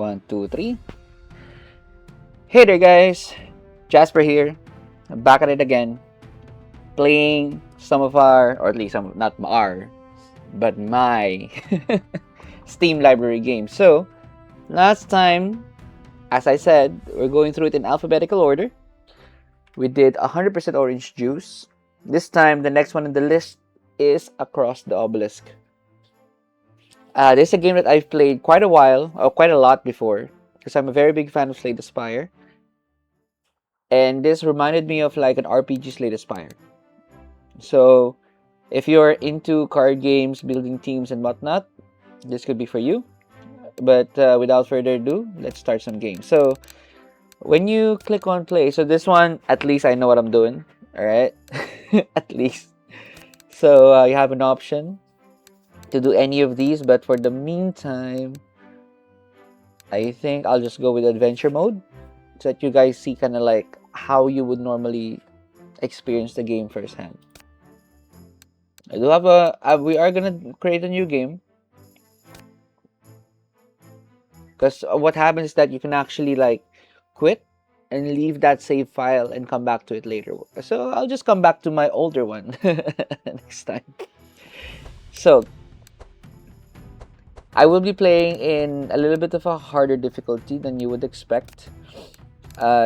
1, 2, 3. Hey there, guys. Jasper here. I'm back at it again, playing some of our, or at least some, not our, but my Steam library games. So, last time, as I said, we're going through it in alphabetical order. We did 100% orange juice. This time, the next one in the list is Across the Obelisk. This is a game that I've played quite a while, or quite a lot before, because I'm a very big fan of Slay the Spire. And this reminded me of like an RPG Slay the Spire. So, if you're into card games, building teams, and whatnot, this could be for you. But without further ado, let's start some games. So, when you click on play, so this one, at least I know what I'm doing. Alright? At least. So, you have an option to do any of these, but for the meantime, I think I'll just go with adventure mode so that you guys see kind of like how you would normally experience the game firsthand. I do have we are gonna create a new game because what happens is that you can actually like quit and leave that save file and come back to it later. So I'll just come back to my older one next time. So I will be playing in a little bit of a harder difficulty than you would expect.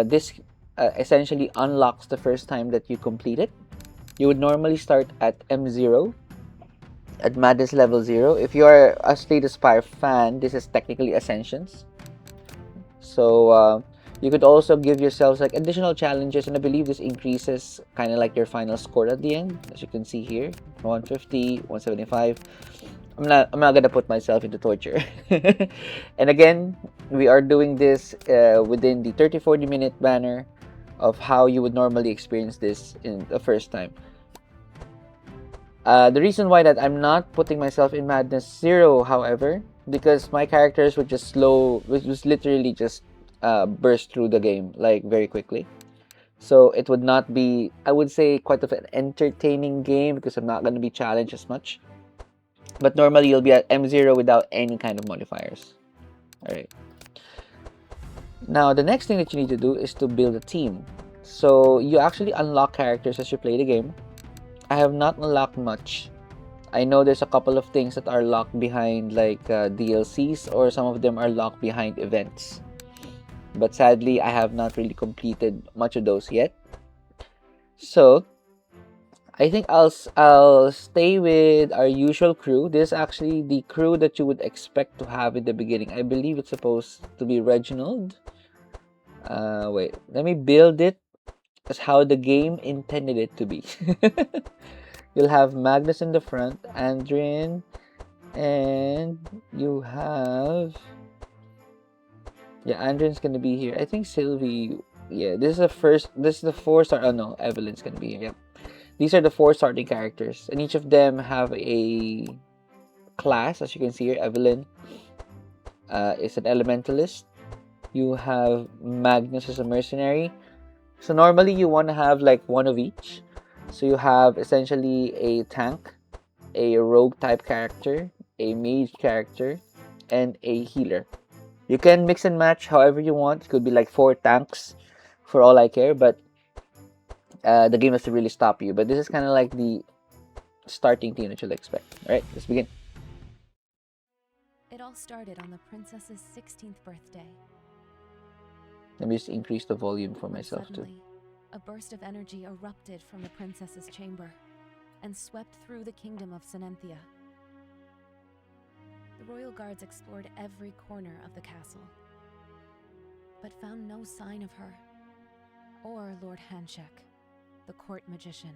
This essentially unlocks the first time that you complete it. You would normally start at M0, at Madness level 0. If you are a Slay the Spire fan, this is technically Ascensions. So you could also give yourselves like additional challenges, and I believe this increases kind of like your final score at the end, as you can see here, 150, 175. I'm not gonna put myself into torture. And again, we are doing this within the 30-40 minute banner of how you would normally experience this in the first time. The reason why that I'm not putting myself in Madness 0, however, because my characters would just was literally just burst through the game like very quickly. So it would not be, I would say, quite of an entertaining game because I'm not going to be challenged as much. But normally you'll be at M0 without any kind of modifiers. Alright. Now, the next thing that you need to do is to build a team. So you actually unlock characters as you play the game. I have not unlocked much. I know there's a couple of things that are locked behind like DLCs, or some of them are locked behind events. But sadly, I have not really completed much of those yet. So I think I'll stay with our usual crew. This is actually the crew that you would expect to have in the beginning. I believe it's supposed to be Reginald. Wait, let me build it as how the game intended it to be. You'll have Magnus in the front, Andrian, and you have... Yeah, Andrian's gonna be here. I think Sylvie... Yeah, this is the 4-star... Oh no, Evelyn's gonna be here. Yep. These are the 4 starting characters, and each of them have a class. As you can see here, Evelyn is an elementalist. You have Magnus as a mercenary. So normally you want to have like one of each. So you have essentially a tank, a rogue type character, a mage character, and a healer. You can mix and match however you want. It could be like 4 tanks for all I care, but the game has to really stop you. But this is kind of like the starting team that you'll expect. Alright, let's begin. It all started on the princess's 16th birthday. Let me just increase the volume for myself too. Suddenly, a burst of energy erupted from the princess's chamber and swept through the kingdom of Sinenthia. The royal guards explored every corner of the castle, but found no sign of her, or Lord Hanshek, the court magician.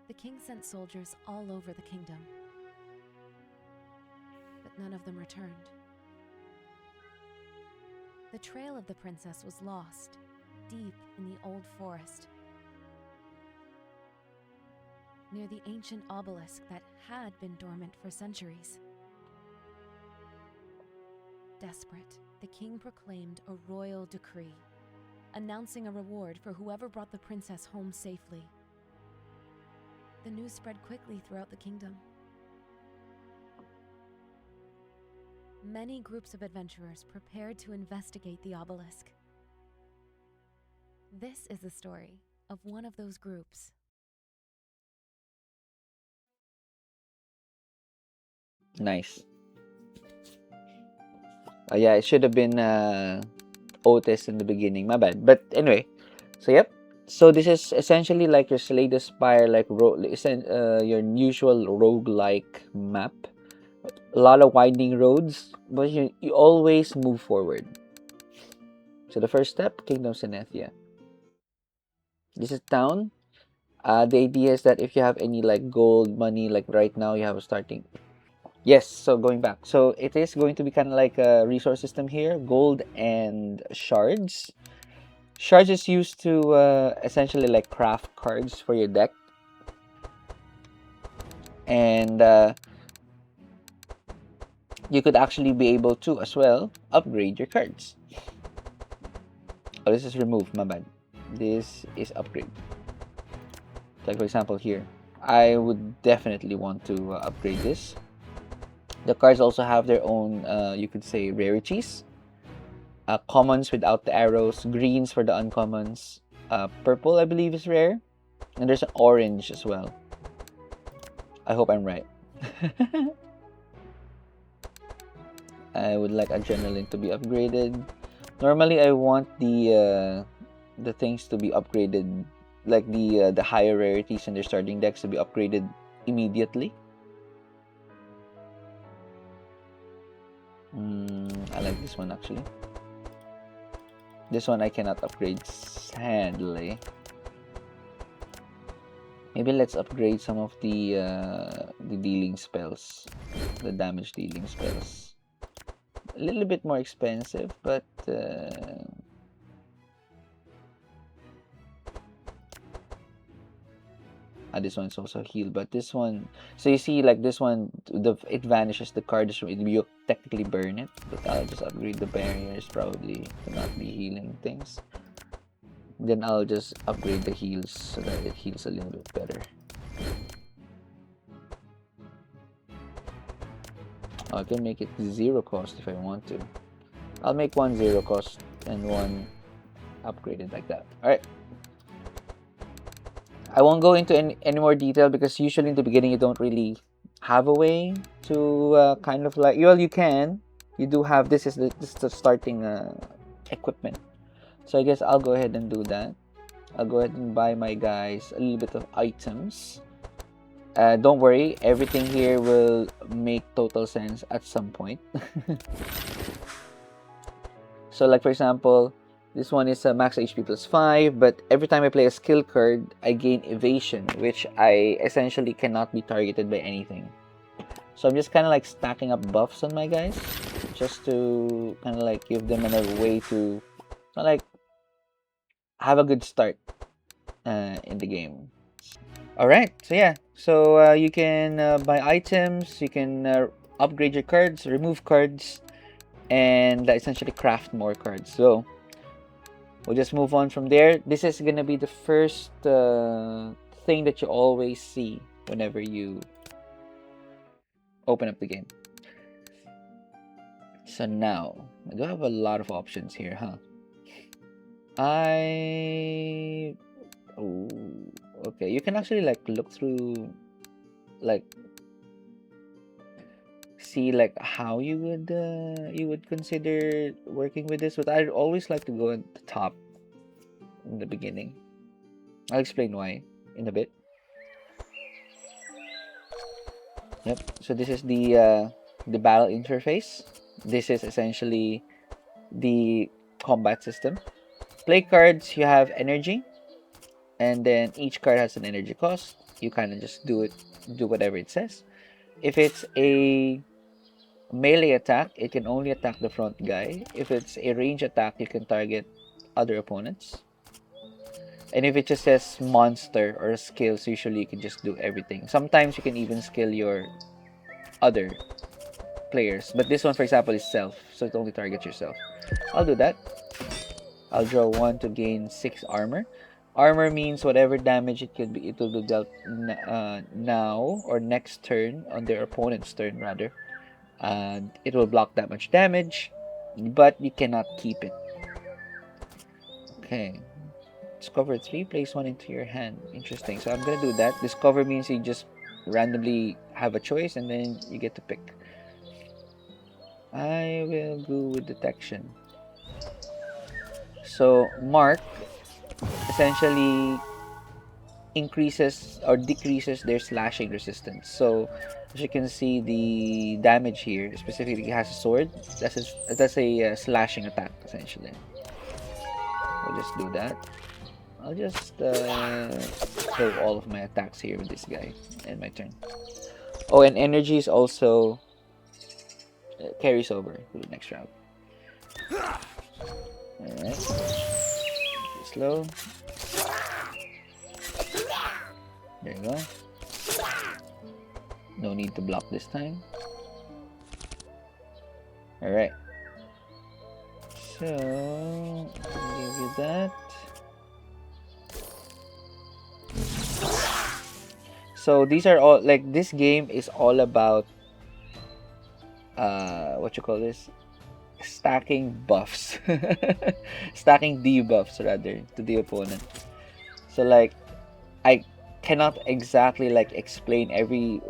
The king sent soldiers all over the kingdom, but none of them returned. The trail of the princess was lost, deep in the old forest, near the ancient obelisk that had been dormant for centuries. Desperate, the king proclaimed a royal decree, announcing a reward for whoever brought the princess home safely. The news spread quickly throughout the kingdom. many groups of adventurers prepared to investigate the obelisk. This is the story of one of those groups. Nice. Yeah, it should have been Otis in the beginning. My bad. But anyway, so yep. So this is essentially like your Slay the Spire, like your usual roguelike map. A lot of winding roads, but you always move forward. So the first step, Kingdom Sinethia. This is town. The idea is that if you have any like gold money, like right now you have a starting. Yes, so going back. So it is going to be kind of like a resource system here, gold and shards. Shards is used to essentially like craft cards for your deck. And you could actually be able to as well upgrade your cards. Oh, this is remove, my bad. This is upgrade. Like for example here, I would definitely want to upgrade this. The cards also have their own, you could say, rarities. Commons without the arrows, greens for the uncommons, purple I believe is rare, and there's an orange as well. I hope I'm right. I would like adrenaline to be upgraded. Normally, I want the things to be upgraded, like the higher rarities in their starting decks to be upgraded immediately. I like this one actually. This one I cannot upgrade, sadly. Maybe let's upgrade some of the dealing spells, the damage dealing spells. A little bit more expensive, but this one's also healed. But this one, so you see, like this one, it vanishes. The card is you technically burn it, but I'll just upgrade the barriers probably to not be healing things. Then I'll just upgrade the heals so that it heals a little bit better. I can make it 0 cost if I want to. I'll make one 0 cost and one upgraded like that. Alright. I won't go into any more detail because usually in the beginning you don't really have a way to kind of like, well, you can. You do have, this is the starting equipment. So I guess I'll go ahead and do that. I'll go ahead and buy my guys a little bit of items. Don't worry, everything here will make total sense at some point. So like for example, this one is a max HP plus 5, but every time I play a skill card, I gain evasion, which I essentially cannot be targeted by anything. So I'm just kind of like stacking up buffs on my guys, just to kind of like give them another way to like have a good start in the game. Alright, so yeah, so you can buy items, you can upgrade your cards, remove cards, and essentially craft more cards. So we'll just move on from there. This is gonna be the first thing that you always see whenever you open up the game. So now, I do have a lot of options here, huh? Oh, okay. You can actually like look through, like, see like how you would consider working with this, but I'd always like to go at the top in the beginning. I'll explain why in a bit. Yep. So this is the battle interface. This is essentially the combat system. Play cards, you have energy, and then each card has an energy cost. You kind of just do whatever it says. If it's a melee attack, it can only attack the front guy. If it's a range attack, you can target other opponents. And if it just says monster or skills, usually you can just do everything. Sometimes you can even skill your other players. But this one, for example, is self, so it only targets yourself. I'll do that. I'll draw 1 to gain 6 armor. Armor means whatever damage it will be dealt now or next turn on their opponent's turn rather. It will block that much damage, but you cannot keep it. Okay. Discover 3, place 1 into your hand. Interesting. So I'm gonna do that. Discover means you just randomly have a choice and then you get to pick. I will go with detection. So mark essentially increases or decreases their slashing resistance. So as you can see, the damage here specifically has a sword. That's a slashing attack essentially. We'll just do that. I'll just throw all of my attacks here with this guy. And my turn. Oh, and energy is also carries over to the next round. Alright. Slow. There you go. No need to block this time. Alright. So, I'll give you that. So these are all, like, this game is all about what you call this, stacking buffs. Stacking debuffs rather to the opponent. So like I cannot exactly like explain every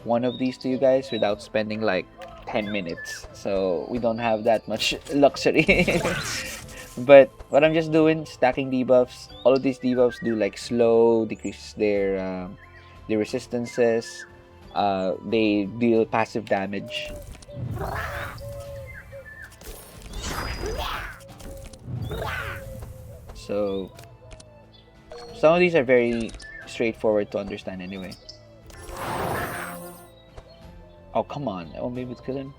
one of these to you guys without spending like 10 minutes, so we don't have that much luxury. But what I'm just doing, stacking debuffs. All of these debuffs do like slow, decrease their resistances. They deal passive damage. So some of these are very straightforward to understand anyway. Oh, come on. Oh, maybe it's kill him.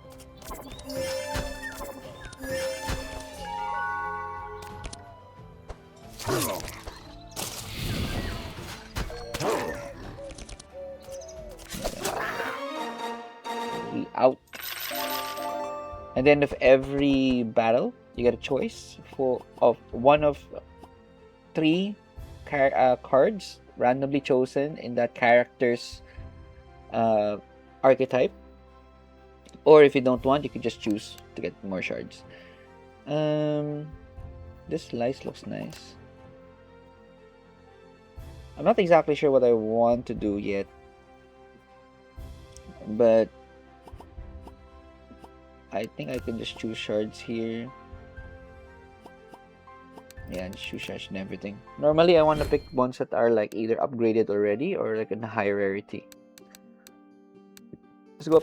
Out. And then of every battle, you get a choice of one of 3 cards randomly chosen in that character's archetype. Or if you don't want, you can just choose to get more shards. This slice looks nice. I'm not exactly sure what I want to do yet, but I think I can just choose shards here. Yeah, just choose shards and everything. Normally, I want to pick ones that are like either upgraded already or like in high rarity. Let's go.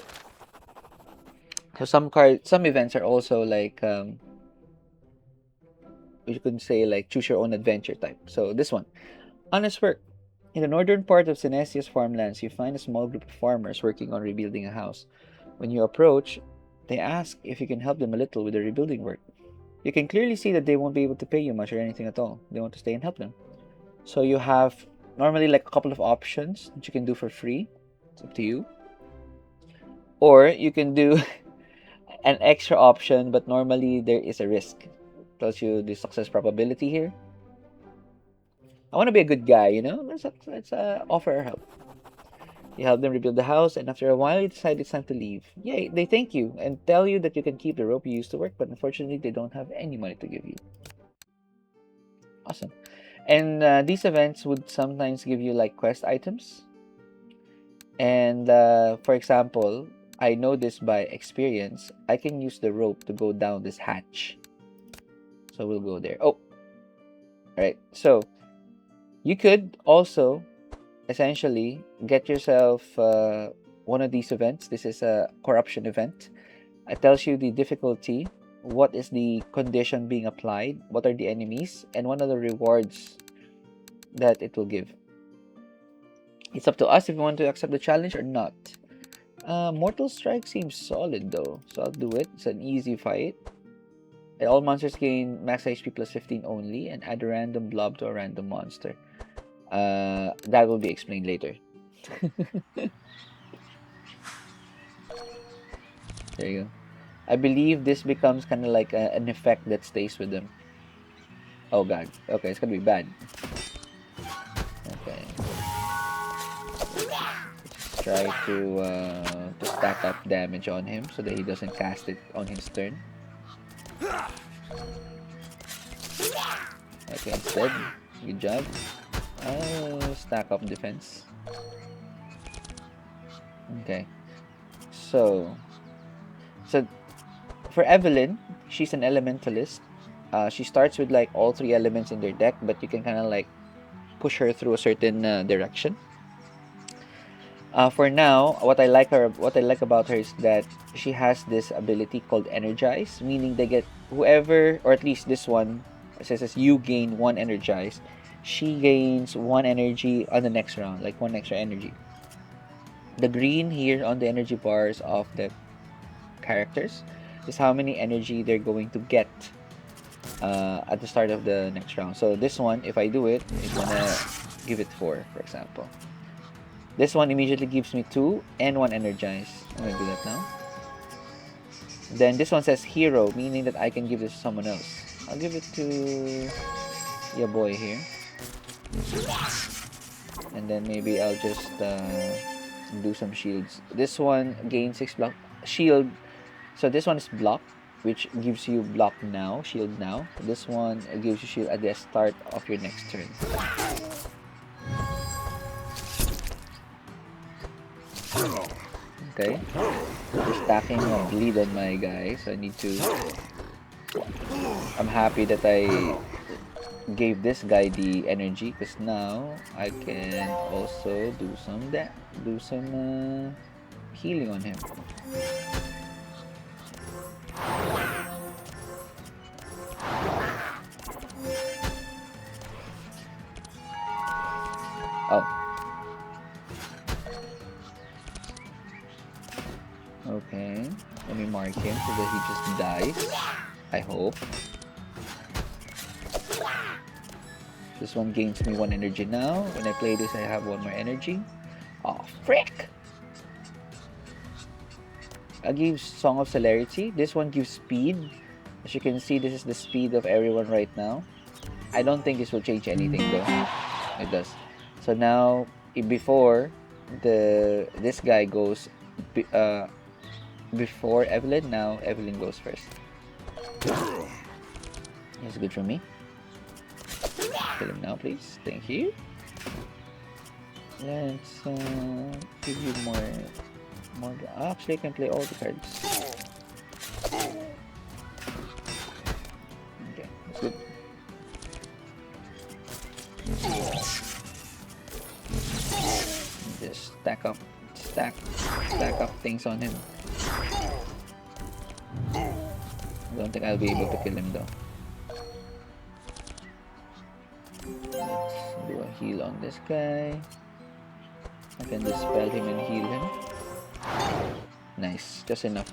So some events are also like you could say like choose your own adventure type. So this one, honest work. In the northern part of Sinesia's farmlands, you find a small group of farmers working on rebuilding a house. When you approach, they ask if you can help them a little with the rebuilding work. You can clearly see that they won't be able to pay you much or anything at all. They want to stay and help them. So you have normally like a couple of options that you can do for free. It's up to you. Or you can do an extra option, but normally there is a risk. Tells you the success probability here. I want to be a good guy, you know? Let's offer our help. You help them rebuild the house, and after a while, you decide it's time to leave. Yay, they thank you and tell you that you can keep the rope you used to work, but unfortunately, they don't have any money to give you. Awesome. And these events would sometimes give you like quest items. And for example, I know this by experience. I can use the rope to go down this hatch. So we'll go there. Oh, all right. So you could also essentially get yourself one of these events. This is a corruption event. It tells you the difficulty, what is the condition being applied, what are the enemies, and what are the rewards that it will give. It's up to us if we want to accept the challenge or not. Mortal Strike seems solid though, so I'll do it. It's an easy fight. And all monsters gain max HP plus 15 only, and add a random blob to a random monster. That will be explained later. There you go. I believe this becomes kind of like an effect that stays with them. Oh god. Okay, it's gonna be bad. Okay. Just try to stack up damage on him so that he doesn't cast it on his turn. Okay, instead, good job. I'll stack up defense. Okay, so for Evelyn, she's an elementalist. She starts with like all 3 elements in their deck, but you can kind of like push her through a certain direction. For now, what I like about her is that she has this ability called Energize, meaning they get whoever, or at least this one says you gain 1 Energize. She gains 1 energy on the next round, like 1 extra energy. The green here on the energy bars of the characters is how many energy they're going to get at the start of the next round. So this one, if I do it, it's gonna give it 4, for example. This one immediately gives me 2 and 1 energize. I'm gonna do that now. Then this one says hero, meaning that I can give this to someone else. I'll give it to your boy here. And then maybe I'll just do some shields. This one gains 6 block shield. So this one is block, which gives you block now, shield now. This one gives you shield at the start of your next turn. Okay, we're stacking a bleed on my guy, so I need to. I'm happy that I gave this guy the energy because now I can also do some healing on him. Oh. Okay, let me mark him so that he just dies. I hope. This one gains me 1 energy now. When I play this, I have 1 more energy. Oh, frick! I give Song of Celerity. This one gives speed. As you can see, this is the speed of everyone right now. I don't think this will change anything though. It does. So now, before this guy goes before Evelyn, now Evelyn goes first. It's good for me. Kill him now, please. Thank you. Let's give you more. Actually, I can play all the cards. Okay, that's good. Just stack up things on him. I don't think I'll be able to kill him though. Let's do a heal on this guy. I can dispel him and heal him. Nice, just enough.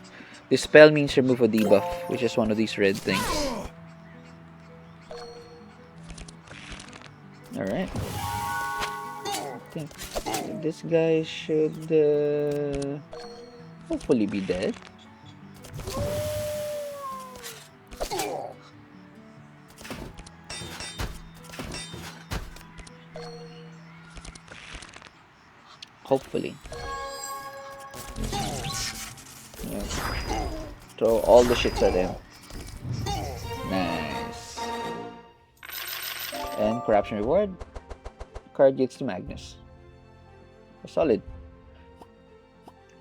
Dispel means remove a debuff, which is one of these red things. Alright. I think this guy should hopefully be dead. Hopefully. Yeah. Throw all the shits at him. Nice. And corruption reward. Card gets to Magnus. Solid.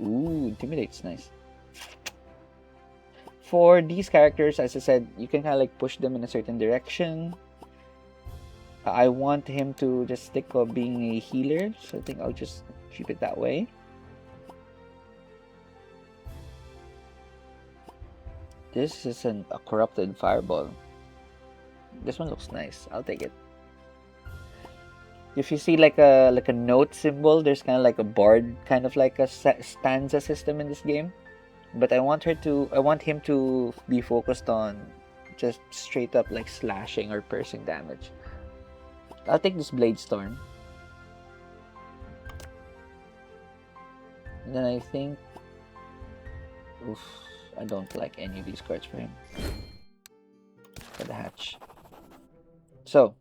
Ooh, intimidates, nice. For these characters, as I said, you can kind of like push them in a certain direction. I want him to just stick on being a healer, so I think I'll just keep it that way. This is a corrupted fireball. This one looks nice. I'll take it. If you see like a note symbol, there's kind of like a bard, kind of like a stanza system in this game. But I want him to be focused on just straight up like slashing or piercing damage. I'll take this Blade Storm. And then I think... Oof, I don't like any of these cards for him. For the hatch. So,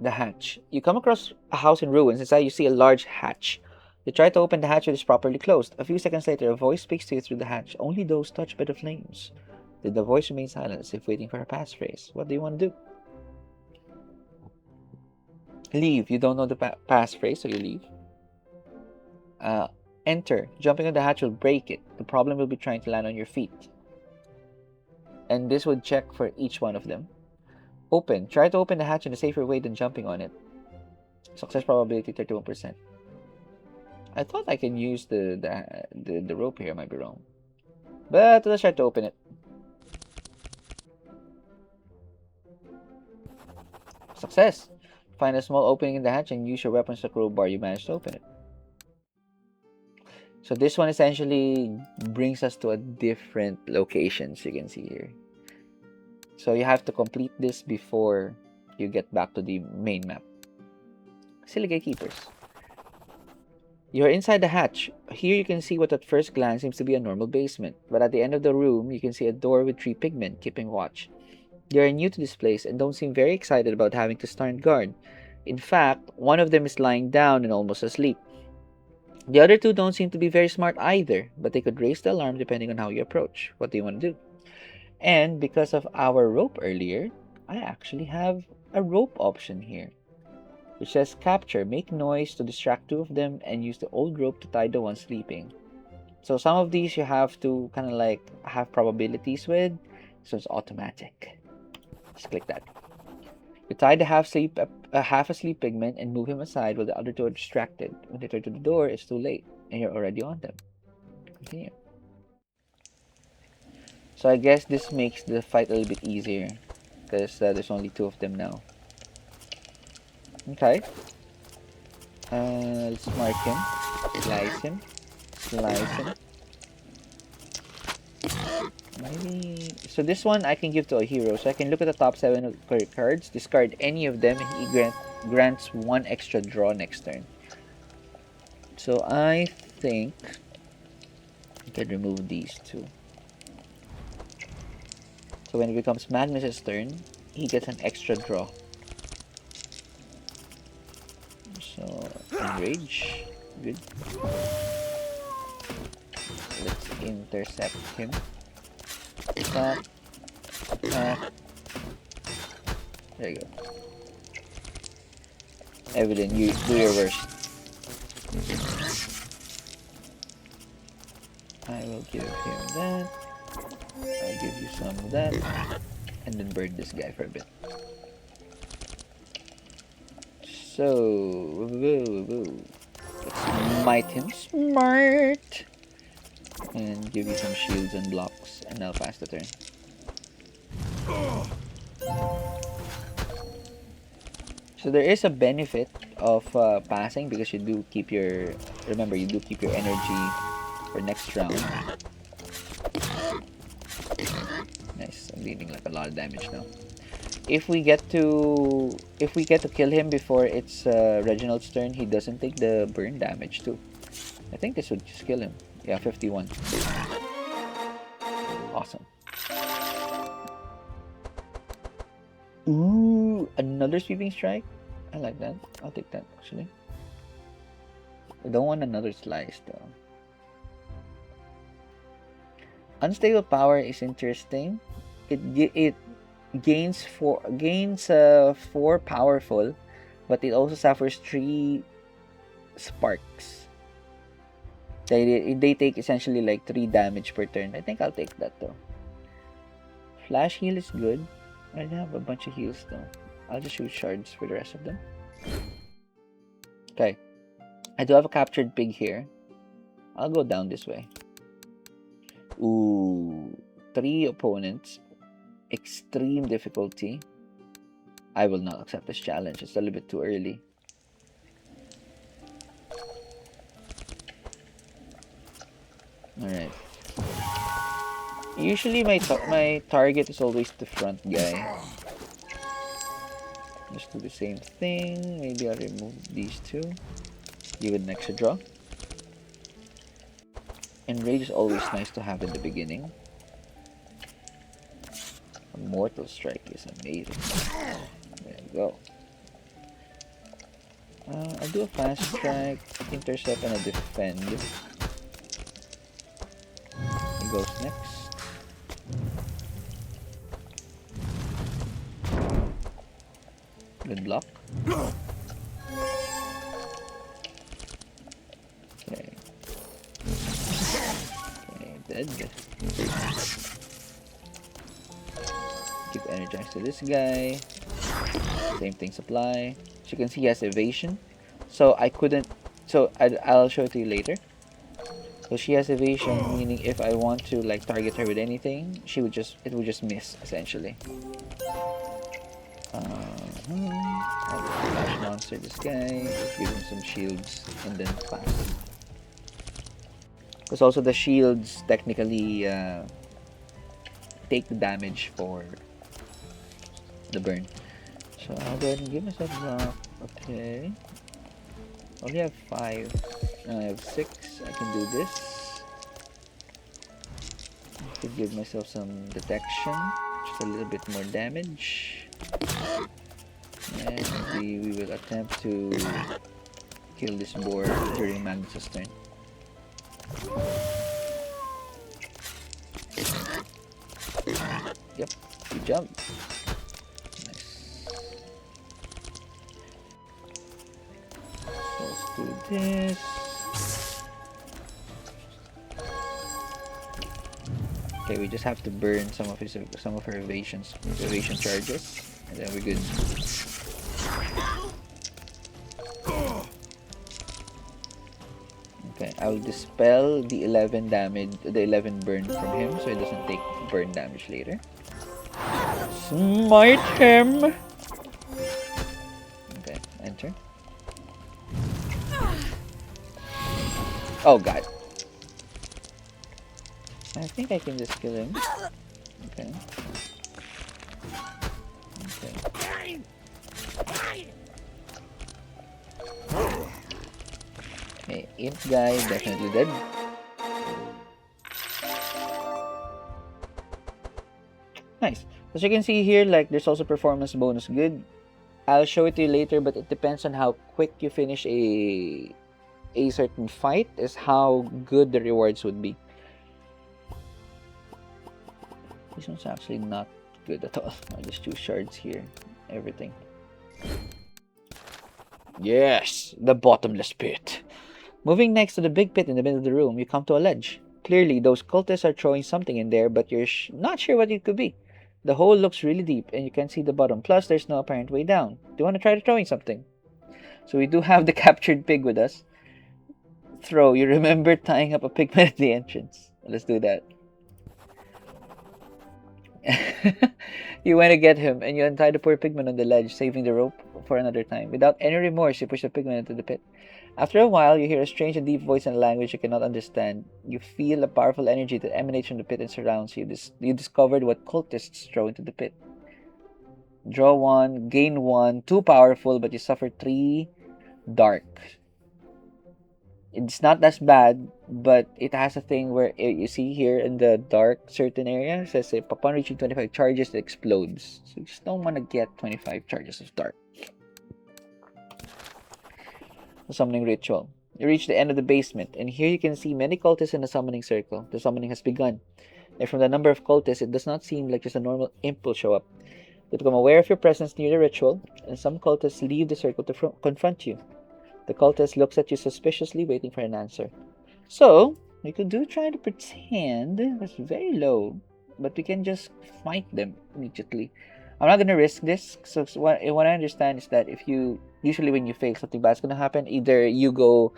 the hatch. You come across a house in ruins. Inside you see a large hatch. You try to open the hatch, but it's properly closed. A few seconds later, a voice speaks to you through the hatch. Only those touched by the flames. Did the voice remain silent, as if waiting for a passphrase? What do you want to do? Leave. You don't know the passphrase, so you leave. Enter. Jumping on the hatch will break it. The problem will be trying to land on your feet. And this would check for each one of them. Open. Try to open the hatch in a safer way than jumping on it. Success probability 31%. I thought I can use the rope here. I might be wrong. But let's try to open it. Success! Find a small opening in the hatch and use your weapons like crowbar. You managed to open it. So this one essentially brings us to a different location, so you can see here. So you have to complete this before you get back to the main map. Silly gatekeepers. You're inside the hatch. Here you can see what at first glance seems to be a normal basement. But at the end of the room, you can see a door with 3 pigmen keeping watch. They are new to this place and don't seem very excited about having to stand guard. In fact, one of them is lying down and almost asleep. The other 2 don't seem to be very smart either, but they could raise the alarm depending on how you approach. What do you want to do? And because of our rope earlier, I actually have a rope option here, which says capture, make noise to distract 2 of them, and use the old rope to tie the one sleeping. So some of these you have to kind of like have probabilities with, so it's automatic. Just click that. You tie the half asleep pigment and move him aside while the other 2 are distracted. When they turn to the door, it's too late, and you're already on them. Continue. So I guess this makes the fight a little bit easier, because there's only 2 of them now. Okay. Let's mark him. Slice him. Slice him. Maybe... So this one I can give to a hero. So I can look at the top 7 cards, discard any of them, and he grants 1 extra draw next turn. So I think I can remove these 2. So when it becomes Magnus's turn, he gets an extra draw. So, enrage. Good. Let's intercept him. Attack. Attack. There you go. Evelyn, you do your worst. I will give him that. I'll give you some of that. And then burn this guy for a bit. So, let's might him smart. And give you some shields and blocks. And I'll pass the turn. So there is a benefit of passing because you do keep your... Remember, you do keep your energy for next round. Nice, I'm dealing like a lot of damage now. If we get to kill him before it's Reginald's turn, he doesn't take the burn damage too. I think this would just kill him. Yeah, 51. Awesome. Ooh, another sweeping strike. I like that. I'll take that actually. I don't want another slice though. Unstable power is interesting. It gains 4 powerful, but it also suffers 3 sparks. They take essentially like 3 damage per turn. I think I'll take that though. Flash heal is good. I have a bunch of heals though. I'll just shoot shards for the rest of them. Okay. I do have a captured pig here. I'll go down this way. Ooh. 3 opponents. Extreme difficulty. I will not accept this challenge. It's a little bit too early. Alright. Usually my target is always the front guy. Just do the same thing. Maybe I'll remove these 2. Give it an extra draw. Enrage is always nice to have in the beginning. A mortal strike is amazing. There you go. I'll do a fast strike, intercept, and a defend. He goes next. Good block. Okay. Okay, dead. Keep energized to this guy. Same things apply. As you can see, he has evasion. So I couldn't. So I'll show it to you later. So she has evasion, meaning if I want to like target her with anything, it would just miss essentially. I'll flash monster this guy, just give him some shields, and then pass. Because also the shields technically take the damage for the burn. So I'll go ahead and give myself block. Okay. I only have 5. Now I have 6. I can do this. I can give myself some detection. Just a little bit more damage. And we will attempt to kill this board during Magnus' turn. Yep, good job. Nice. So let's do this. Okay, we just have to burn some of her evasion charges, and then we're good. Okay, I'll dispel the 11 damage, the 11 burn from him, so he doesn't take burn damage later. Smite him! Okay, enter. Oh god. I think I can just kill him. Okay. Okay. Okay, imp guy definitely dead. Nice. As you can see here, like there's also performance bonus good. I'll show it to you later, but it depends on how quick you finish a certain fight is how good the rewards would be. This one's actually not good at all. I'll just choose shards here. Everything. Yes! The bottomless pit. Moving next to the big pit in the middle of the room, you come to a ledge. Clearly, those cultists are throwing something in there, but you're not sure what it could be. The hole looks really deep, and you can see the bottom. Plus, there's no apparent way down. Do you want to try throwing something? So we do have the captured pig with us. Throw. You remember tying up a pigman at the entrance. Let's do that. You went to get him, and you untie the poor pigman on the ledge, saving the rope for another time. Without any remorse, you push the pigman into the pit. After a while, you hear a strange and deep voice in a language you cannot understand. You feel a powerful energy that emanates from the pit and surrounds you. You discovered what cultists throw into the pit. Draw 1, gain 1, 2 powerful, but you suffer 3 dark. It's not as bad, but it has a thing where you see here in the dark certain area, it says upon reaching 25 charges, it explodes. So you just don't want to get 25 charges of dark. The summoning ritual. You reach the end of the basement, and here you can see many cultists in the summoning circle. The summoning has begun. And from the number of cultists, it does not seem like just a normal imp will show up. They become aware of your presence near the ritual, and some cultists leave the circle to confront you. The cultist looks at you suspiciously, waiting for an answer. So, we could try to pretend it's very low, but we can just fight them immediately. I'm not gonna risk this. So what I understand is that if you usually when you fail, something bad's gonna happen. Either you go,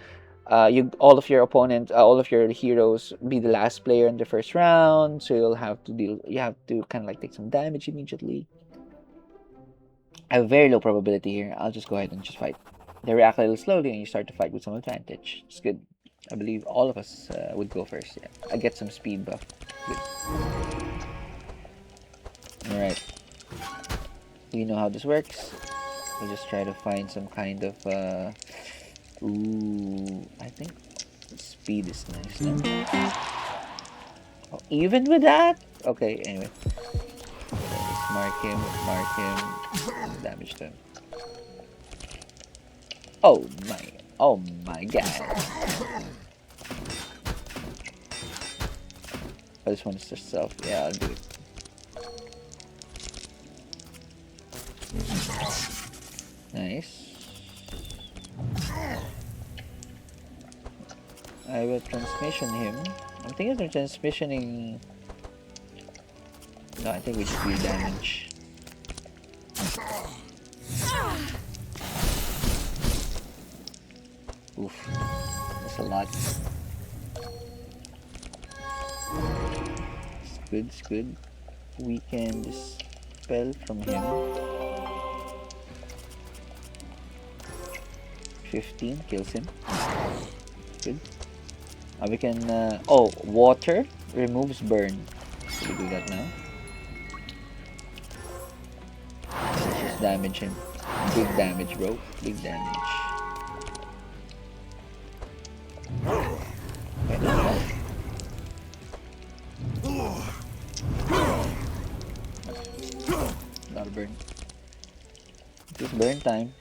all of your opponents, all of your heroes be the last player in the first round, so you have to kind of like take some damage immediately. I have very low probability here. I'll just go ahead and just fight. They react a little slowly, and you start to fight with some advantage. It's good. I believe all of us would go first. Yeah, I get some speed buff. Good. All right. We know how this works. We'll just try to find some kind of. I think speed is nice. No? Oh, even with that? Okay. Anyway, let's mark him. Damage to him. Oh my god. Oh, this one is just self. Yeah, I'll do it. Nice. I will transmission him. I'm thinking of transmissioning. No, I think we just do damage. Oof. That's a lot. It's good, it's good. We can dispel from him. 15 kills him. Good. We can, oh, water removes burn. So we do that now. Let's just damage him. Big damage, bro. Big damage. Wait, no. Not a burn. It's burn time.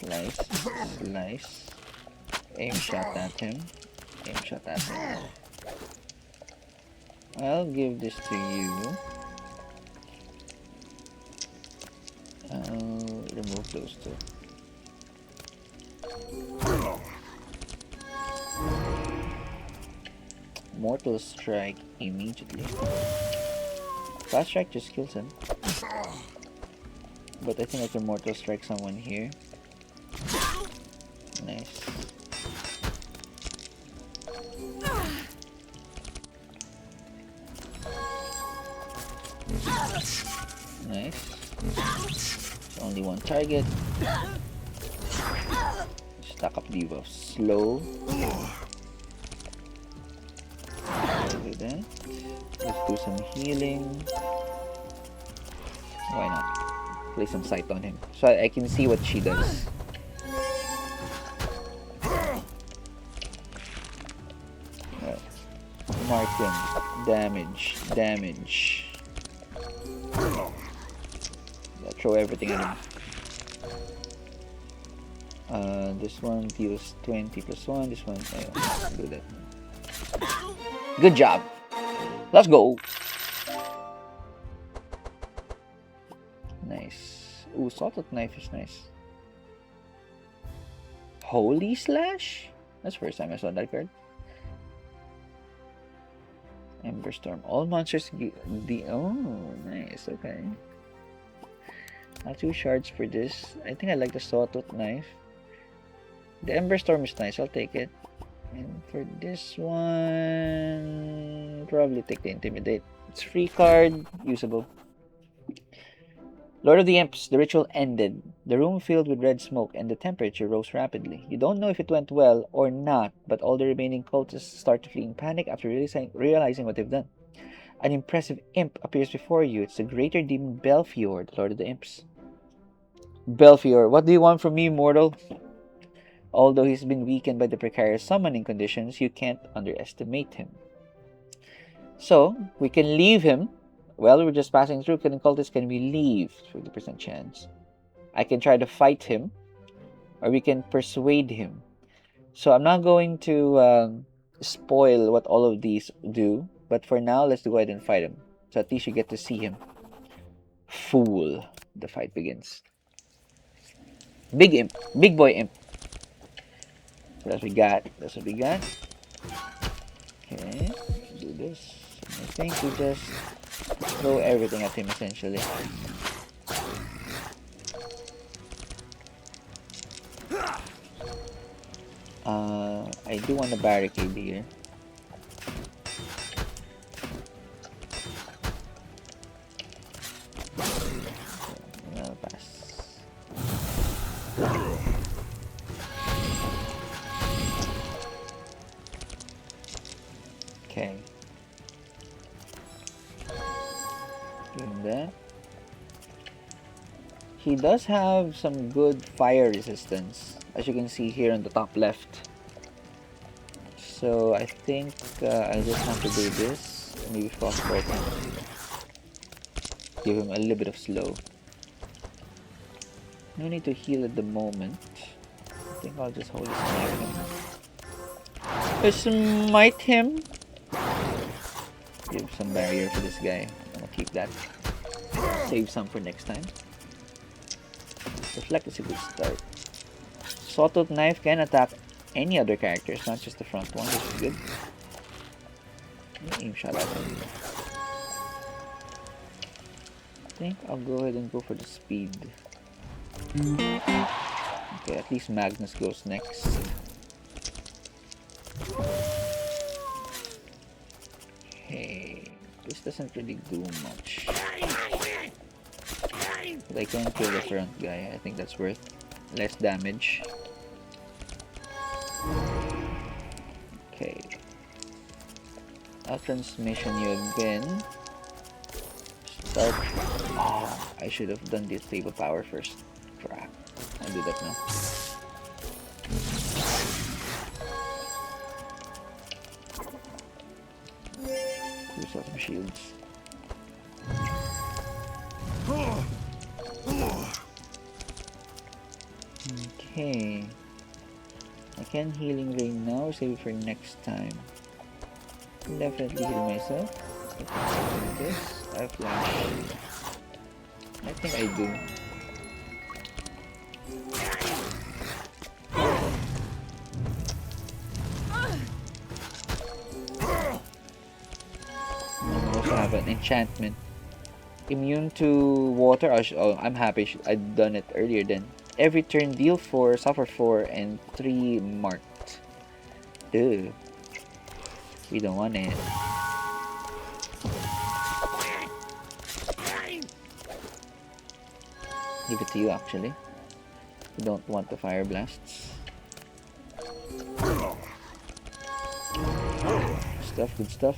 Slice. Slice. Aim shot at him. Aim shot at him. I'll give this to you. I'll remove those two. Mortal Strike immediately. Fast Strike just kills him. But I think I can Mortal Strike someone here. Nice. Nice. It's only one target. Stack up the buffs. Slow. Do that. Let's do some healing. Why not? Play some sight on him. So I can see what she does. Right. Mark him. Damage. Damage. Yeah, throw everything at him. This one deals 20 plus 1. This one, do that. Good job. Let's go. Nice. Ooh, Sawtooth Knife is nice. Holy Slash? That's the first time I saw that card. Ember Storm. All monsters oh, nice. Okay. Not 2 shards for this. I think I like the Sawtooth Knife. The Ember Storm is nice. I'll take it. And for this one, probably take the Intimidate. It's free card, usable. Lord of the Imps, the ritual ended. The room filled with red smoke and the temperature rose rapidly. You don't know if it went well or not, but all the remaining cultists start to flee in panic after realizing what they've done. An impressive imp appears before you. It's the greater demon Belfior, the Lord of the Imps. Belfior, what do you want from me, mortal? Although he's been weakened by the precarious summoning conditions, you can't underestimate him. So, we can leave him. Well, we're just passing through. Killing cultists, can we leave? 50% chance. I can try to fight him. Or we can persuade him. So, I'm not going to spoil what all of these do. But for now, let's go ahead and fight him. So, at least you get to see him. Fool. The fight begins. Big imp. Big boy imp. That's what we got. That's what we got. Okay. Do this. I think we just throw everything at him essentially. I do want a barricade here. I'll pass. Okay. Doing that. He does have some good fire resistance, as you can see here on the top left. So I think I just have to do this. Maybe frostbite him. Give him a little bit of slow. No need to heal at the moment. I think I'll just Holy Smite him. Smite him! Give some barrier for this guy. I'm gonna keep that. Save some for next time. Reflect is a good start. Sawtooth Knife can attack any other characters, not just the front one, which is good. Aim shot at him. I think I'll go ahead and go for the speed. Okay, at least Magnus goes next. Okay, this doesn't really do much. But I can kill the front guy. I think that's worth less damage. Okay. I'll transmission you again. Start. Oh, I should have done the stable power first. Crap. I'll do that now. Use up some shields. Okay. I can healing ray now, save it for next time. Definitely heal myself. This. I flash. I think I do. I also have an enchantment. Immune to water. Oh, I'm happy I'd done it earlier then. Every turn deal 4, suffer 4, and 3 marked. Ew. We don't want it. Give it to you actually. We don't want the fire blasts. Stuff, good stuff.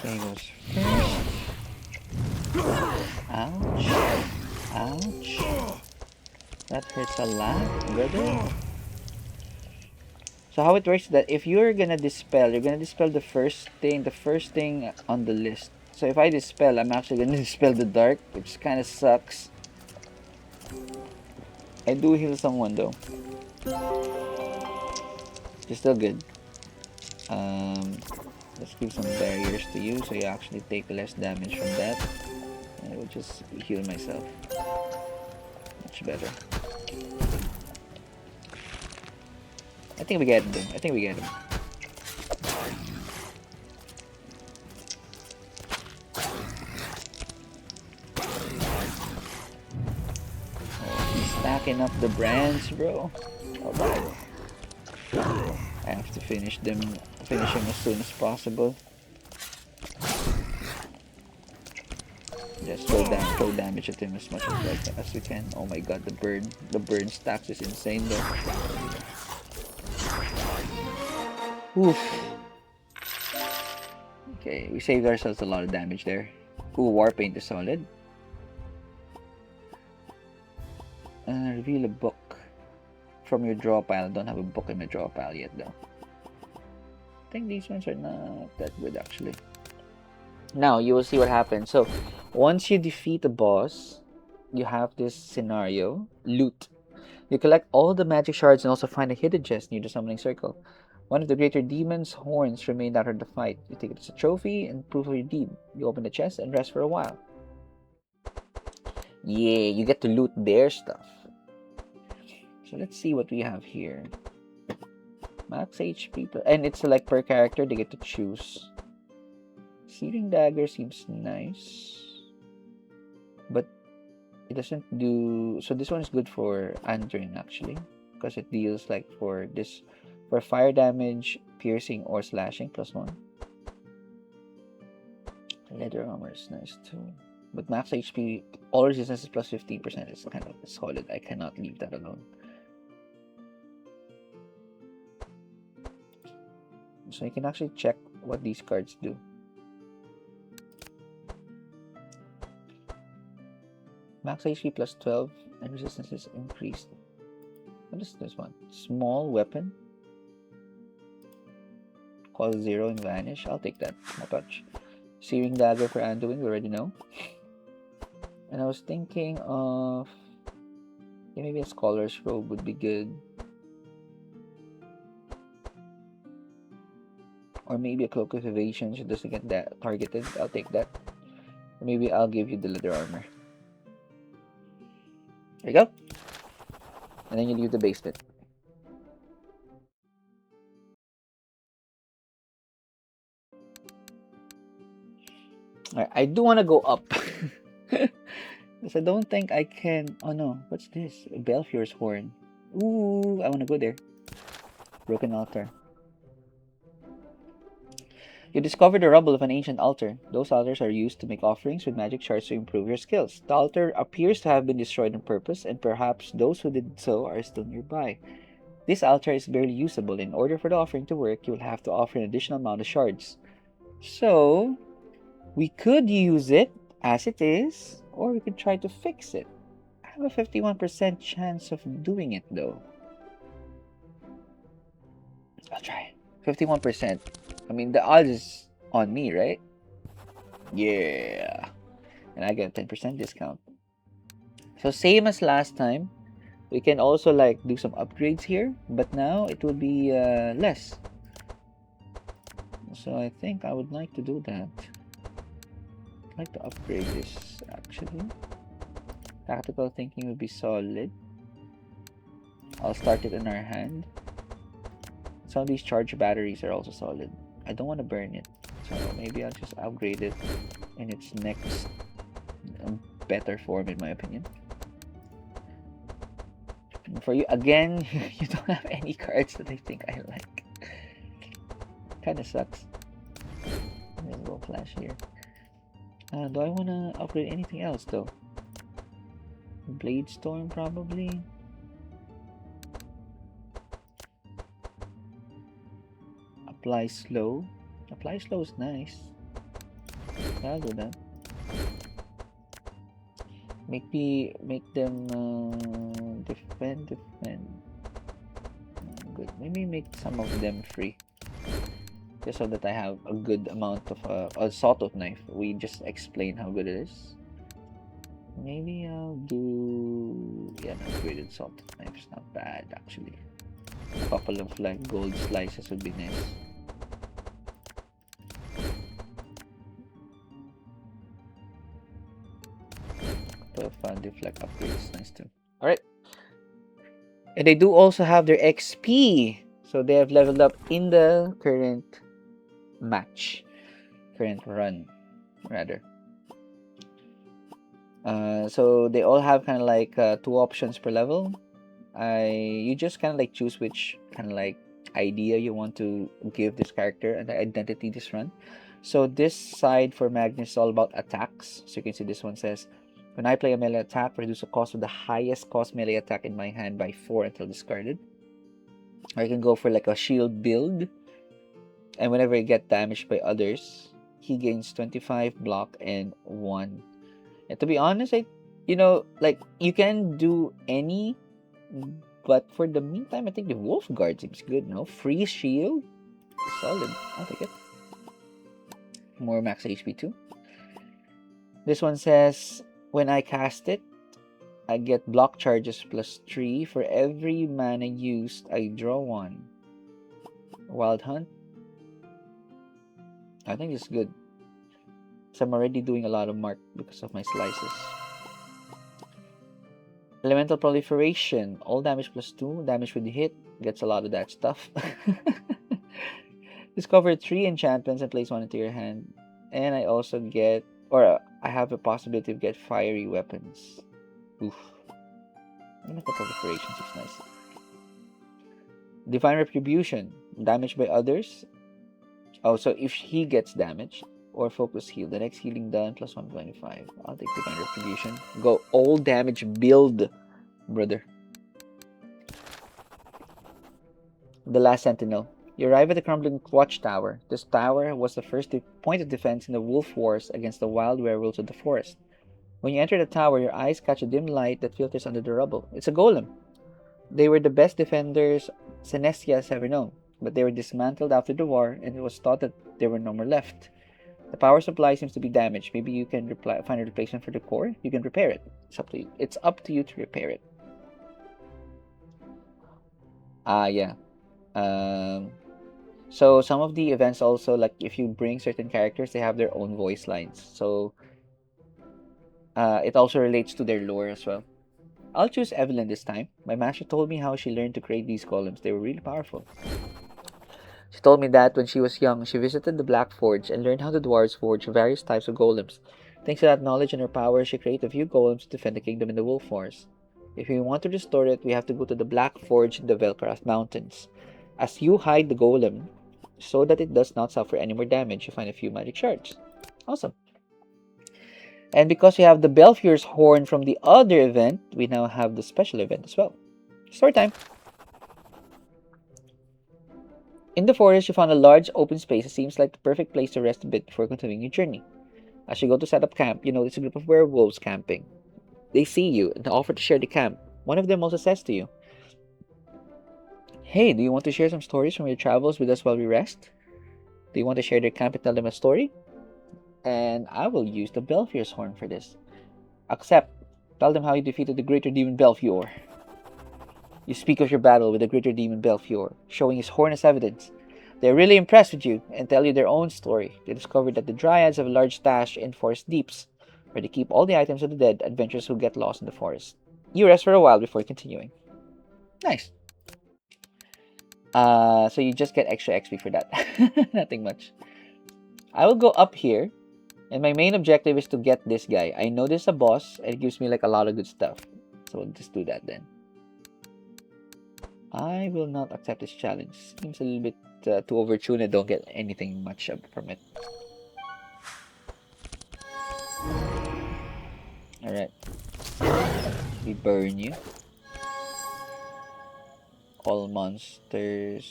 Okay, goes first. Ouch. Ouch. That hurts a lot, brother. So how it works is that if you're gonna dispel the first thing on the list. So if I dispel, I'm actually gonna dispel the dark, which kind of sucks. I do heal someone though. It's still good. Let's give some barriers to you so you actually take less damage from that. And I will just heal myself. Much better. I think we get him though. I think we get him. Oh, he's stacking up the brands, bro. Alright. I have to finish him as soon as possible. Just throw damage at him as much as we can. Oh my god, the burn stacks is insane though. Oof. Okay, we saved ourselves a lot of damage there. Ooh, Warpaint is solid. Reveal a book from your draw pile. I don't have a book in my draw pile yet though. I think these ones are not that good actually. Now you will see what happens. So once you defeat a boss, you have this scenario, loot. You collect all the magic shards and also find a hidden chest near the summoning circle. One of the greater demon's horns remained after the fight. You take it as a trophy and proof of your deed. You open the chest and rest for a while. Yeah, you get to loot their stuff. So let's see what we have here. Max HP, and it's like per character they get to choose. Searing Dagger seems nice, but it doesn't do. So this one is good for Andrin actually, because it deals like for fire damage, piercing, or slashing +1. Leather armor is nice too, but max HP, all resistance is +15%. Is kind of solid. I cannot leave that alone. So you can actually check what these cards do. Max HP plus 12 and resistance is increased. What is this one? Small weapon. Cause 0 and vanish. I'll take that. No touch. Searing dagger for Anduin, we already know. And I was thinking of maybe a scholar's robe would be good. Or maybe a cloak of evasion should doesn't get that targeted. I'll take that. Or maybe I'll give you the leather armor. There you go. And then you leave the basement. Alright, I do want to go up. Because I don't think I can. Oh no, what's this? Belfur's horn. Ooh, I want to go there. Broken altar. You discover the rubble of an ancient altar. Those altars are used to make offerings with magic shards to improve your skills. The altar appears to have been destroyed on purpose, and perhaps those who did so are still nearby. This altar is barely usable. In order for the offering to work, you will have to offer an additional amount of shards. So, we could use it as it is, or we could try to fix it. I have a 51% chance of doing it though. I'll try it. 51%. I mean, the odds is on me, right? Yeah. And I get a 10% discount. So same as last time, we can also like do some upgrades here, but now it will be less. So I think I would like to do that. I'd like to upgrade this actually. Tactical thinking would be solid. I'll start it in our hand. Some of these charge batteries are also solid. I don't want to burn it, so maybe I'll just upgrade it in its next better form, in my opinion. And for you, again, you don't have any cards that I think I like. Kinda sucks. Let's go flash here. Do I want to upgrade anything else though? Blade Storm probably. Apply slow. Apply slow is nice. I'll do that. Make them defend. Good. Maybe make some of them free. Just so that I have a good amount of a sawtooth knife. We just explain how good it is. Maybe I'll do an upgraded sawtooth knife. It's not bad actually. A couple of like gold slices would be nice. Deflect upgrades, nice too. Alright. And they do also have their XP. So they have leveled up in the current match. Current run, rather. So they all have kind of like 2 options per level. You just kind of like choose which kind of like idea you want to give this character and the identity this run. So this side for Magnus is all about attacks. So you can see this one says, when I play a melee attack, reduce the cost of the highest cost melee attack in my hand by 4 until discarded. Or you can go for like a shield build. And whenever you get damaged by others, he gains 25 block and 1. And to be honest, like you can do any, but for the meantime, I think the Wolf Guard seems good, no? Free shield? Solid. I'll take it. More max HP too. This one says, when I cast it, I get block charges plus 3. For every mana used, I draw 1. Wild Hunt. I think it's good. So I'm already doing a lot of mark because of my slices. Elemental Proliferation. All damage plus 2. Damage with the hit. Gets a lot of that stuff. Discover 3 enchantments and place 1 into your hand. And I also get, or I have a possibility to get fiery weapons. Oof. Elemental Proliferation is nice. Divine Retribution. Damage by others. Oh, so if he gets damaged or focus heal, the next healing done plus 125. I'll take Divine Retribution. Go all damage build, brother. The Last Sentinel. You arrive at the crumbling watchtower. This tower was the first point of defense in the wolf wars against the wild werewolves of the forest. When you enter the tower, your eyes catch a dim light that filters under the rubble. It's a golem. They were the best defenders Senestia has ever known, but they were dismantled after the war, and it was thought that there were no more left. The power supply seems to be damaged. Maybe you can find a replacement for the core. You can repair it. It's up to you. It's up to you to repair it. Yeah. So some of the events also, like if you bring certain characters, they have their own voice lines. So it also relates to their lore as well. I'll choose Evelyn this time. My master told me how she learned to create these golems. They were really powerful. She told me that when she was young, she visited the Black Forge and learned how the dwarves forge various types of golems. Thanks to that knowledge and her power, she created a few golems to defend the kingdom in the Wolf Forest. If we want to restore it, we have to go to the Black Forge in the Velcraft Mountains. As you hide the golem, so that it does not suffer any more damage, you find a few magic shards. Awesome. And because we have the Belfier's horn from the other event, we now have the special event as well. Story time! In the forest, you found a large open space. It seems like the perfect place to rest a bit before continuing your journey. As you go to set up camp, you notice a group of werewolves camping. They see you and offer to share the camp. One of them also says to you, "Hey, do you want to share some stories from your travels with us while we rest? Do you want to share their camp and tell them a story?" And I will use the Belfier's horn for this. Accept. Tell them how you defeated the greater demon Belfior. You speak of your battle with the greater demon Belfior, showing his horn as evidence. They are really impressed with you and tell you their own story. They discovered that the Dryads have a large stash in forest deeps, where they keep all the items of the dead adventurers who get lost in the forest. You rest for a while before continuing. Nice. So you just get extra XP for that. Nothing much. I will go up here, and my main objective is to get this guy. I know this is a boss, and it gives me like a lot of good stuff. So we'll just do that then. I will not accept this challenge. Seems a little bit too overtuned. I don't get anything much from it. Alright. We burn you. All monsters.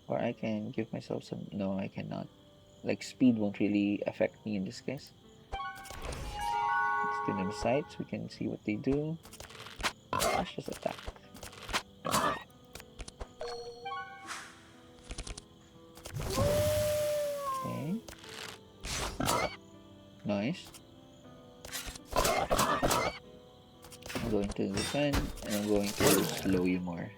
Or I can give myself some... No, I cannot. Like, speed won't really affect me in this case. Let's do them sights. We can see what they do. Let's just attack. Okay. Nice. I'm going to defend, and I'm going to slow you more.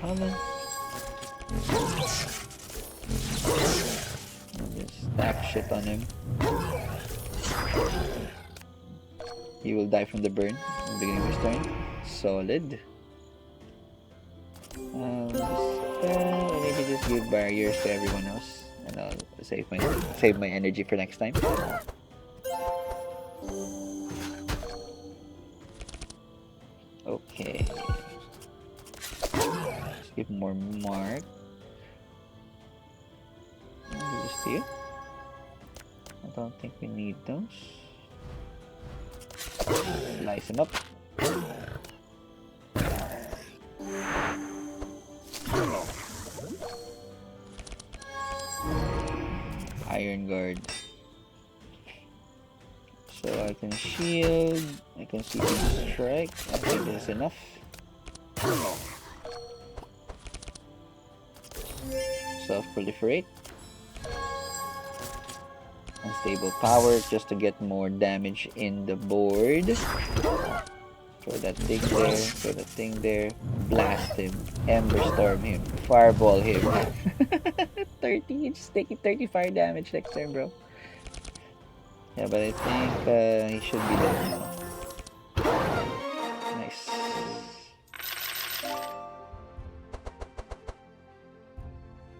Summon. Just stack shit on him. He will die from the burn at the beginning of his turn. Solid. Maybe just give barriers to everyone else, and I'll save my energy for next time. Okay. Let's give more mark. I'll do this to you. I don't think we need those. Slice him up. Iron Guard. So I can shield, I can see the strike. I think this is enough. Self-proliferate. Unstable power just to get more damage in the board. Throw that thing there, throw that thing there. Blast him. Ember Storm him. Fireball him. 30, it's taking 30 fire damage next turn, bro. Yeah, but I think he should be dead now. Nice.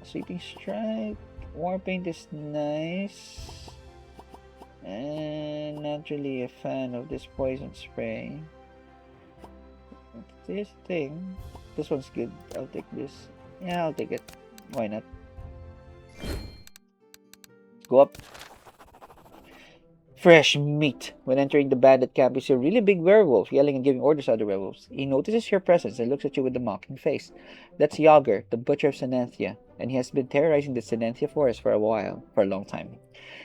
Sweeping Strike. Warpaint is nice. And not really a fan of this Poison Spray. This thing. This one's good. I'll take this. Yeah, I'll take it. Why not? Go up. Fresh meat. When entering the bandit camp, you see a really big werewolf yelling and giving orders to other werewolves. He notices your presence and looks at you with a mocking face. That's Yager, the butcher of Sinanthia, and he has been terrorizing the Sinanthia forest for a long time.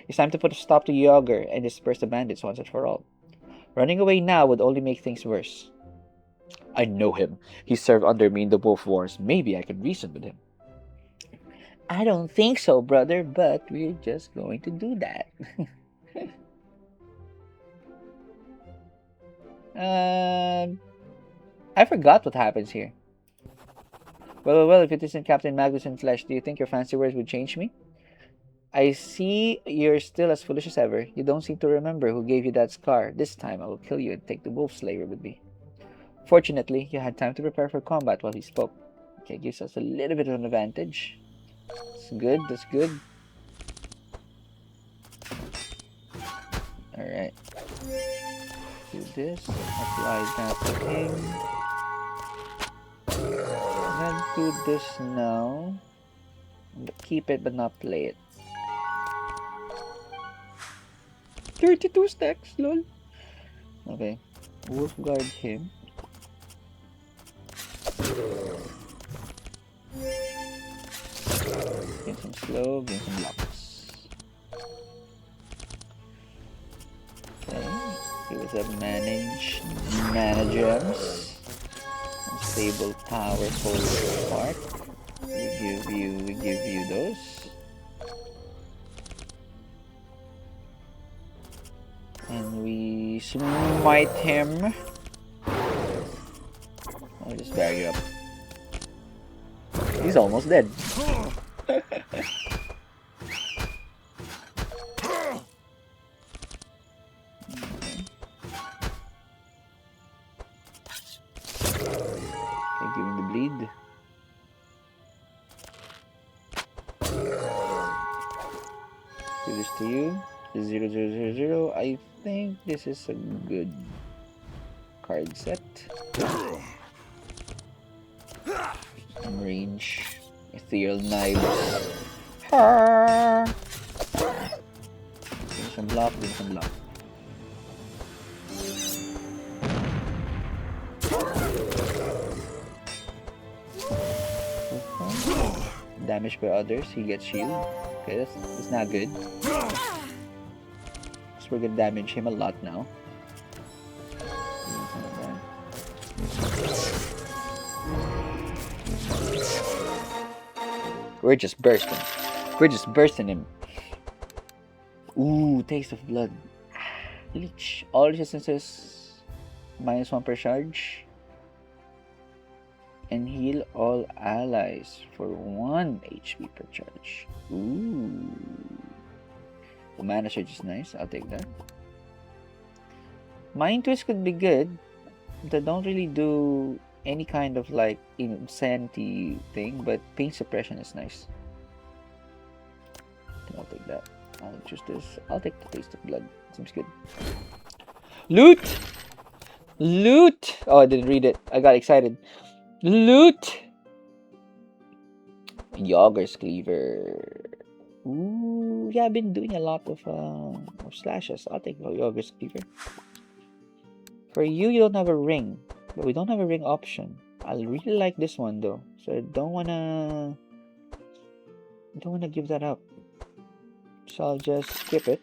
It's time to put a stop to Yager and disperse the bandits once and for all. Running away now would only make things worse. I know him. He served under me in the Wolf Wars. Maybe I can reason with him. I don't think so, brother, but we're just going to do that. I forgot what happens here. Well, if it isn't Captain Magus in flesh, do you think your fancy words would change me? I see you're still as foolish as ever. You don't seem to remember who gave you that scar. This time I will kill you and take the Wolf Slayer with me. Fortunately, you had time to prepare for combat while he spoke. Okay, gives us a little bit of an advantage. That's good, that's good. Alright. Do this. Apply that to him. I'm gonna do this now. Keep it but not play it. 32 stacks, lol. Okay. Wolf guard him. Gain some slow, gain some blocks. Okay. Give us a mana gems. Unstable power soul spark. We give you those. And we smite him. I'll just bury you up. He's almost dead. Okay, giving the bleed. Give this to you. 0000. I think this is a good card set. Some range. Ethereal knives. Give some block, give some block. Damaged by others, he gets shield. Okay, that's not good. So we're gonna damage him a lot now. We're just bursting. We're just bursting him. Ooh, taste of blood. Leech. All resistances -1 per charge. And heal all allies for 1 HP per charge. Ooh. The mana surge is nice. I'll take that. Mind Twist could be good. They don't really do any kind of like insanity thing, but pain suppression is nice. I think I'll take that. I'll choose this. I'll take the taste of blood. Seems good. Loot! Loot! Oh, I didn't read it. I got excited. Loot! Yager's Cleaver. Ooh, yeah, I've been doing a lot of slashes. I'll take Yager's Cleaver. For you, you don't have a ring, but we don't have a ring option. I really like this one though, so I don't wanna give that up. So I'll just skip it.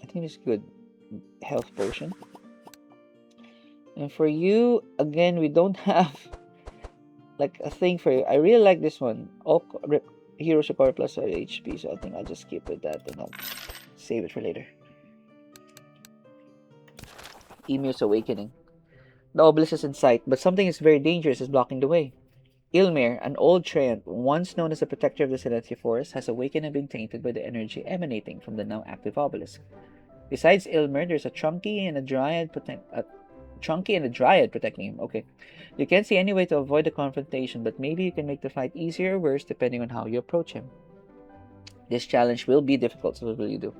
I think it's good. Health potion. And for you, again, we don't have like a thing for you. I really like this one. All heroes recover plus HP, so I think I'll just keep with that and I'll save it for later. Emir's Awakening. The obelisk is in sight, but something is very dangerous is blocking the way. Ilmir, an old treant, once known as the protector of the Silencia Forest, has awakened and been tainted by the energy emanating from the now active obelisk. Besides Ilmir, there's a Chunky and a Dryad protecting him. Okay. You can't see any way to avoid the confrontation, but maybe you can make the fight easier or worse depending on how you approach him. This challenge will be difficult, so what will you do?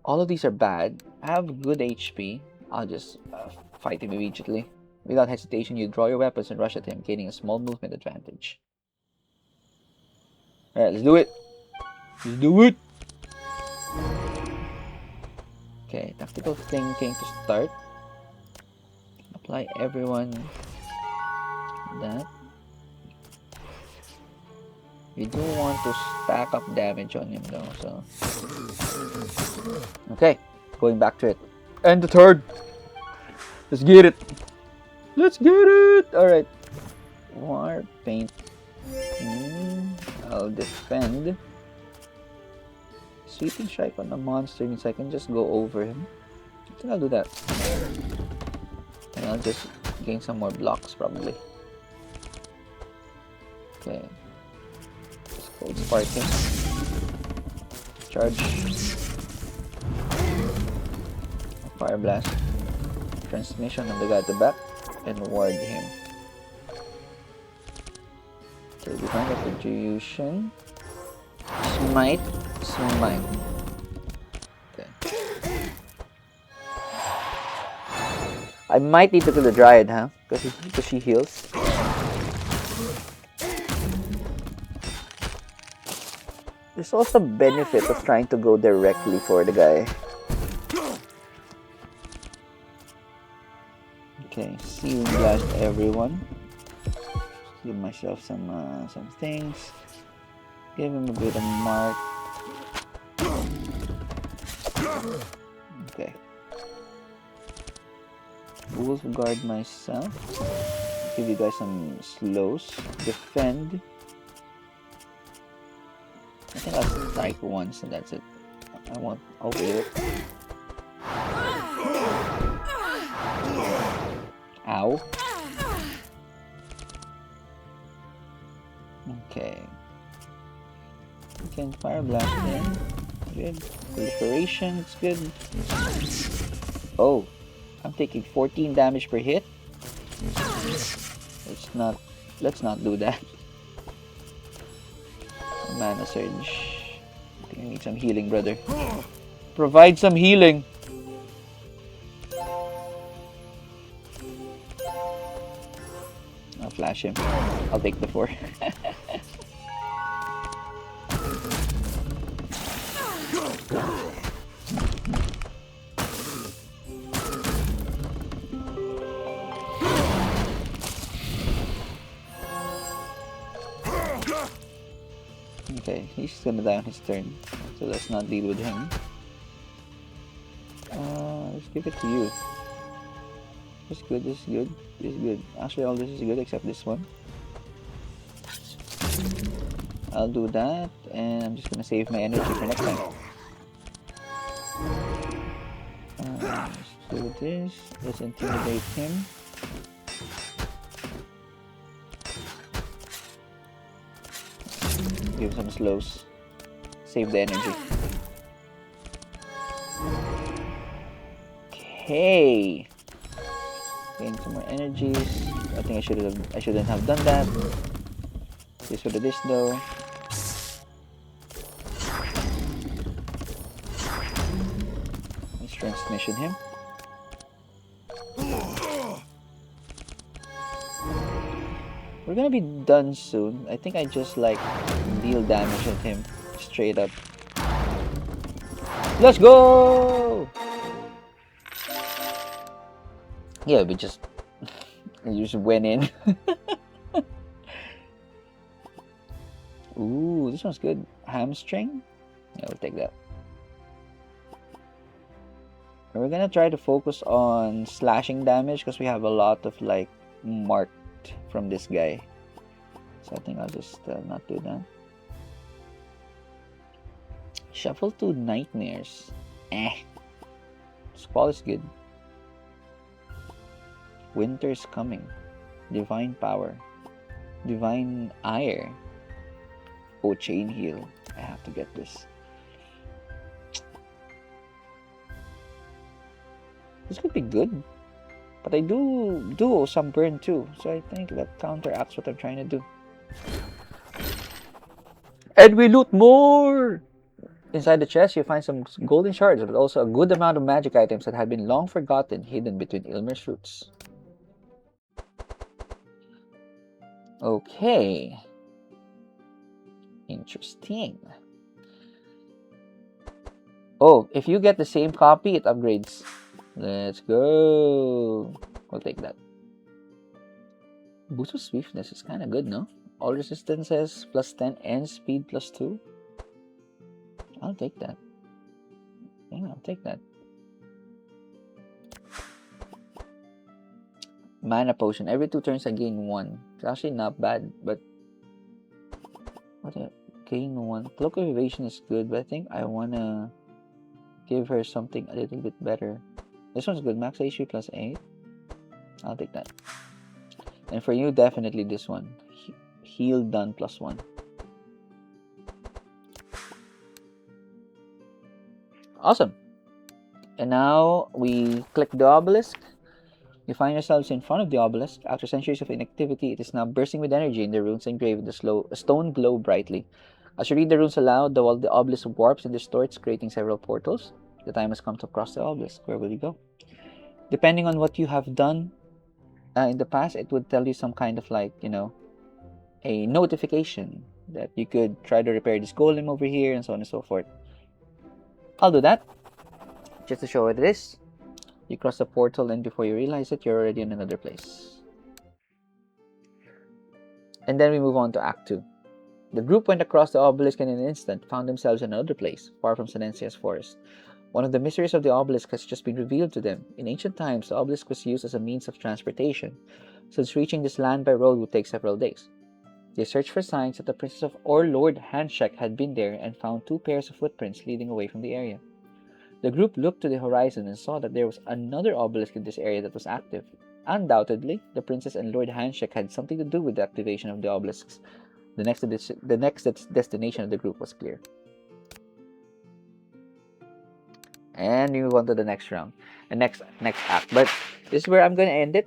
All of these are bad. I have good HP. I'll just fight him immediately. Without hesitation, you draw your weapons and rush at him, gaining a small movement advantage. Alright, let's do it! Let's do it! Okay, tactical thinking to start. Apply everyone that. We do want to stack up damage on him though, so. Okay, going back to it. And the third! Let's get it! Let's get it! Alright. War paint. I'll defend. Sweeping strike on the monster means I can just go over him. I think I'll do that. And I'll just gain some more blocks probably. Okay. Let's cold spark him. Charge. Fire blast. Transmission on the guy at the back. And ward him. Okay, behind the Contribution. Smite. Smite. Okay. I might need to kill the Dryad, huh? Because she heals. There's also benefit of trying to go directly for the guy. Okay, Searing Blast everyone. Give myself some things. Give him a bit of mark. Okay. Wolf guard myself. Give you guys some slows. Defend. I think I'll strike once and that's it. I won't overdo it. Ow. Okay. You can fire blast him. Good. Proliferation, it's good. Oh, I'm taking 14 damage per hit. Let's not do that. Mana surge. I think I need some healing, brother. Provide some healing. I'll flash him. I'll take the 4. Okay, he's gonna die on his turn, so let's not deal with him. Let's give it to you. This is good, this is good, this is good. Actually, all this is good except this one. I'll do that, and I'm just gonna save my energy for next time. Let's do this. Let's intimidate him. Give some slows. Save the energy. Okay. Gain some more energies. I think I shouldn't have done that. This for this though. Let's transmission him. We're gonna be done soon. I think I just like deal damage at him straight up. Let's go! Yeah, we just went in. Ooh, this one's good. Hamstring? Yeah, we'll take that. And we're gonna try to focus on slashing damage because we have a lot of like marked from this guy. So I think I'll just not do that. Shuffle to Nightmares. Squall is good. Winter's Coming. Divine Power. Divine Ire. Oh, Chain Heal. I have to get this. This could be good. But I do some burn too. So I think that counteracts what I'm trying to do. And we loot more! Inside the chest, you find some golden shards, but also a good amount of magic items that had been long forgotten, hidden between Ilmer's roots. Okay. Interesting. Oh, if you get the same copy, it upgrades. Let's go. We'll take that. Boost of swiftness is kind of good, no? All resistances plus 10 and speed plus 2. I'll take that. Yeah, I'll take that. Mana potion. Every 2 turns I gain 1. It's actually not bad, but what a gain 1. Cloak of evasion is good, but I think I wanna give her something a little bit better. This one's good. Max HP plus 8. I'll take that. And for you, definitely this one. Heal done plus 1. Awesome. And now we click the obelisk. You find yourselves in front of the obelisk. After centuries of inactivity, it is now bursting with energy, and the runes engraved with a stone glow brightly. As you read the runes aloud, the obelisk warps and distorts, creating several portals. The time has come to cross the obelisk. Where will you go? Depending on what you have done in the past, it would tell you some kind of like, a notification that you could try to repair this golem over here and so on and so forth. I'll do that just to show what it is. You cross the portal, and before you realize it, you're already in another place. And then we move on to Act 2. The group went across the obelisk and in an instant found themselves in another place, far from Silencia's forest. One of the mysteries of the obelisk has just been revealed to them. In ancient times, the obelisk was used as a means of transportation, since reaching this land by road would take several days. They searched for signs that the princess or Lord Handshake had been there and found 2 pairs of footprints leading away from the area. The group looked to the horizon and saw that there was another obelisk in this area that was active. Undoubtedly, the princess and Lord Handshake had something to do with the activation of the obelisks. The next destination of the group was clear. And we move on to the next round, the next act. But this is where I'm going to end it,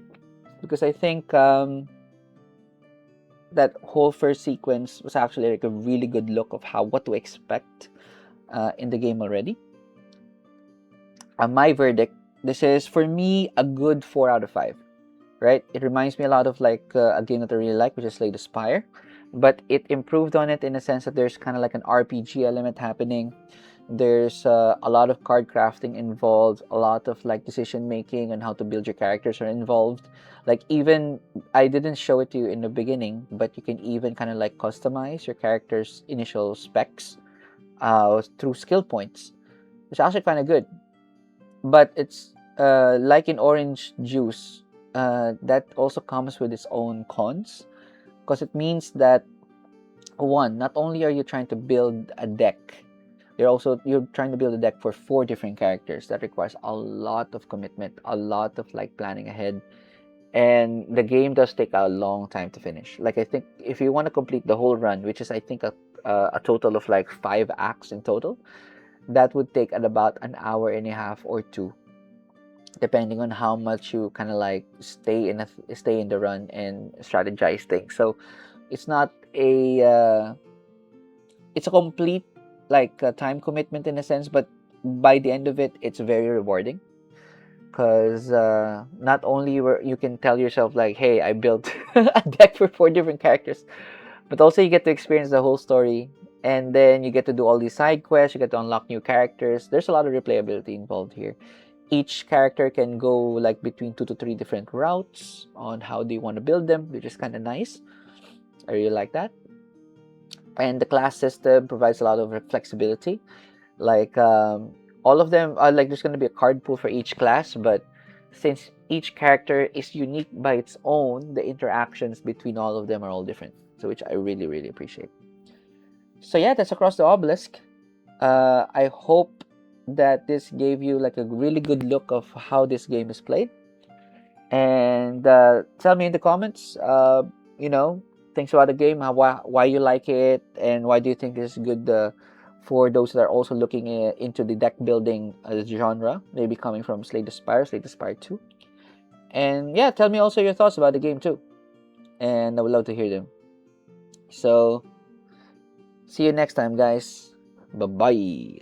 because I think that whole first sequence was actually like a really good look of what to expect in the game already. My verdict, this is for me a good 4 out of 5. Right? It reminds me a lot of like a game that I really like, which is Slay the Spire, but it improved on it in a sense that there's kind of like an RPG element happening. There's a lot of card crafting involved, a lot of like decision making and how to build your characters are involved. Like, even I didn't show it to you in the beginning, but you can even kind of like customize your character's initial specs through skill points, which is actually kind of good. But it's like in Orange Juice, that also comes with its own cons, because it means that, one, not only are you trying to build a deck, you're trying to build a deck for 4 different characters. That requires a lot of commitment, a lot of like planning ahead, and the game does take a long time to finish. Like, I think if you want to complete the whole run, which is I think a total of like 5 acts in total, that would take at about an hour and a half or 2, depending on how much you kind of like stay in the run and strategize things. So it's not it's a complete like time commitment in a sense, but by the end of it, it's very rewarding, because not only you can tell yourself like, hey, I built a deck for 4 different characters, but also you get to experience the whole story, and then you get to do all these side quests, you get to unlock new characters. There's a lot of replayability involved here. Each character can go like between 2 to 3 different routes on how they want to build them, which is kind of nice. I really like that. And the class system provides a lot of flexibility. Like all of them are like, there's going to be a card pool for each class, but since each character is unique by its own, the interactions between all of them are all different. So which I really, really appreciate. So yeah, that's Across the Obelisk. I hope that this gave you like a really good look of how this game is played. And tell me in the comments, things about the game, why you like it, and why do you think this is good for those that are also looking into the deck building genre, maybe coming from Slay the Spire 2. And yeah, tell me also your thoughts about the game too, and I would love to hear them. So see you next time, guys. Bye bye.